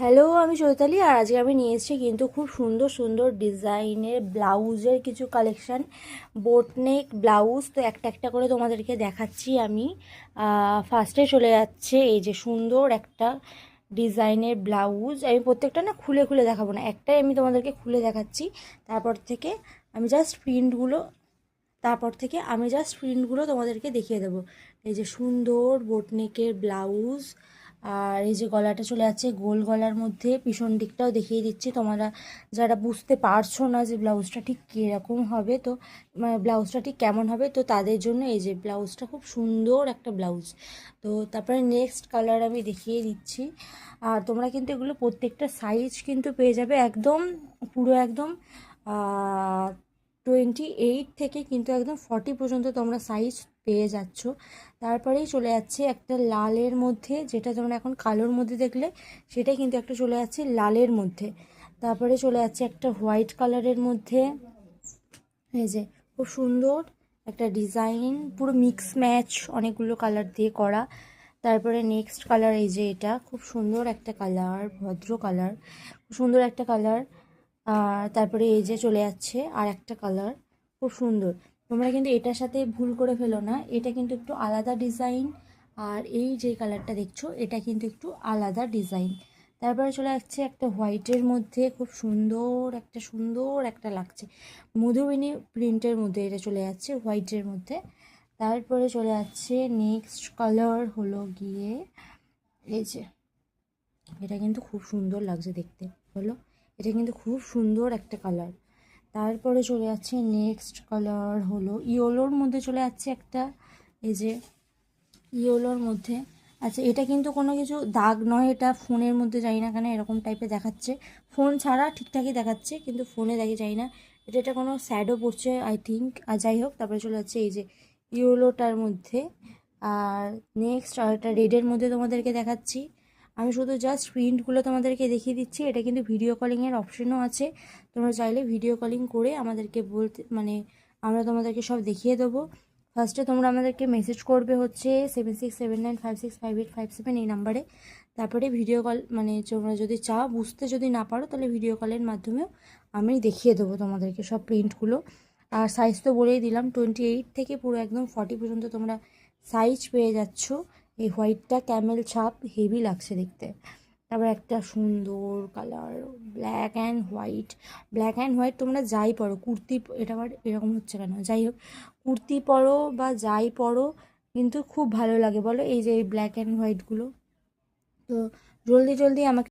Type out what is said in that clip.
Hello, আমি চৈতালি। আর আজকে আমি নিয়ে এসেছি কিন্তু খুব সুন্দর সুন্দর ডিজাইনের ব্লাউজের কিছু কালেকশান, বোটনেক ব্লাউজ। তো একটা একটা করে তোমাদেরকে দেখাচ্ছি আমি। ফার্স্টে চলে যাচ্ছে এই যে সুন্দর একটা ডিজাইনের ব্লাউজ। আমি প্রত্যেকটা না খুলে খুলে দেখাবো না, একটাই আমি তোমাদেরকে খুলে দেখাচ্ছি। তারপর থেকে আমি জাস্ট প্রিন্টগুলো তোমাদেরকে দেখিয়ে দেবো। এই যে সুন্দর বোটনেকের ব্লাউজ। আর এই যে গলাটা চলে যাচ্ছে গোল গলার মধ্যে, পিছন দিকটাও দেখিয়ে দিচ্ছি। তোমরা যারা বুঝতে পারছো না যে ব্লাউজটা ঠিক কীরকম হবে, তো ব্লাউজটা ঠিক কেমন হবে, তো তাদের জন্য এই যে ব্লাউজটা খুব সুন্দর একটা ব্লাউজ। তো তারপরে নেক্সট কালার আমি দেখিয়ে দিচ্ছি। আর তোমরা কিন্তু এগুলো প্রত্যেকটা সাইজ কিন্তু পেয়ে যাবে একদম, পুরো একদম 28 থেকে কিন্তু একদম 40 পর্যন্ত তোমরা সাইজ পেয়ে যাচ্ছ। তারপরেই চলে যাচ্ছে একটা লালের মধ্যে, যেটা তোমরা এখন কালোর মধ্যে দেখলে, সেটাই কিন্তু একটা চলে যাচ্ছে লালের মধ্যে। তারপরে চলে যাচ্ছে একটা হোয়াইট কালারের মধ্যে। এই যে খুব সুন্দর একটা ডিজাইন, পুরো মিক্স ম্যাচ অনেকগুলো কালার দিয়ে করা। তারপরে নেক্সট কালার এই যে এটা খুব সুন্দর একটা কালার, ভদ্র কালার, খুব সুন্দর একটা কালার। আর তারপরে এই যে চলে যাচ্ছে আর একটা কালার, খুব সুন্দর। তোমরা কিন্তু এটার সাথে ভুল করে ফেলো না, এটা কিন্তু একটু আলাদা ডিজাইন। আর এই যে কালারটা দেখছো, এটা কিন্তু একটু আলাদা ডিজাইন। তারপরে চলে যাচ্ছে একটা হোয়াইটের মধ্যে, খুব সুন্দর একটা লাগছে, মধুবনী প্রিন্টের মধ্যে এটা চলে যাচ্ছে হোয়াইটের মধ্যে। তারপরে চলে যাচ্ছে নেক্সট কালার হলো গিয়ে এই যে, এটা কিন্তু খুব সুন্দর লাগছে দেখতে, বলো, এটা কিন্তু খুব সুন্দর একটা কালার। তারপরে চলে যাচ্ছে নেক্সট কালার হলো ইয়েলোর মধ্যে চলে যাচ্ছে একটা, এই যে ইয়েলোর মধ্যে। আচ্ছা, এটা কিন্তু কোনো কিছু দাগ নয়, এটা ফোনের মধ্যে যাই না কেন এরকম টাইপের দেখাচ্ছে, ফোন ছাড়া ঠিকঠাকই দেখাচ্ছে, কিন্তু ফোনে দেখে যাই না এটা কোনো স্যাডও পড়ছে আই থিঙ্ক। আর যাই হোক, তারপরে চলে যাচ্ছে এই যে ইয়েলোটার মধ্যে। আর নেক্সট আর একটা রেডের মধ্যে তোমাদেরকে দেখাচ্ছি। আমি শুধু জাস্ট প্রিন্টগুলো তোমাদেরকে দেখিয়ে দিচ্ছি। এটা কিন্তু ভিডিও কলিংয়ের অপশনও আছে, তোমরা চাইলে ভিডিও কলিং করে আমাদেরকে বলতে, মানে আমরা তোমাদেরকে সব দেখিয়ে দেবো। ফার্স্টে তোমরা আমাদেরকে মেসেজ করবে হচ্ছে 7679565857 এই নাম্বারে। তারপরে ভিডিও কল, মানে তোমরা যদি চাও, বুঝতে যদি না পারো, তাহলে ভিডিও কলের মাধ্যমেও আমি দেখিয়ে দেবো তোমাদেরকে সব প্রিন্টগুলো। আর সাইজ তো বলেই দিলাম, 28 থেকে পুরো একদম 40 পর্যন্ত তোমরা সাইজ পেয়ে যাচ্ছ। এই হোয়াইটটা ক্যামেল ছাপ, হেভি লাগছে দেখতে। তারপর একটা সুন্দর কালার ব্ল্যাক অ্যান্ড হোয়াইট তোমরা যাই পরো, কুর্তি, এটা আবার এরকম হচ্ছে কেন, যাই হোক, কুর্তি পরো বা যাই পরো কিন্তু খুব ভালো লাগে, বলো, এই যে এই ব্ল্যাক অ্যান্ড হোয়াইটগুলো। তো জলদি জলদি আমাকে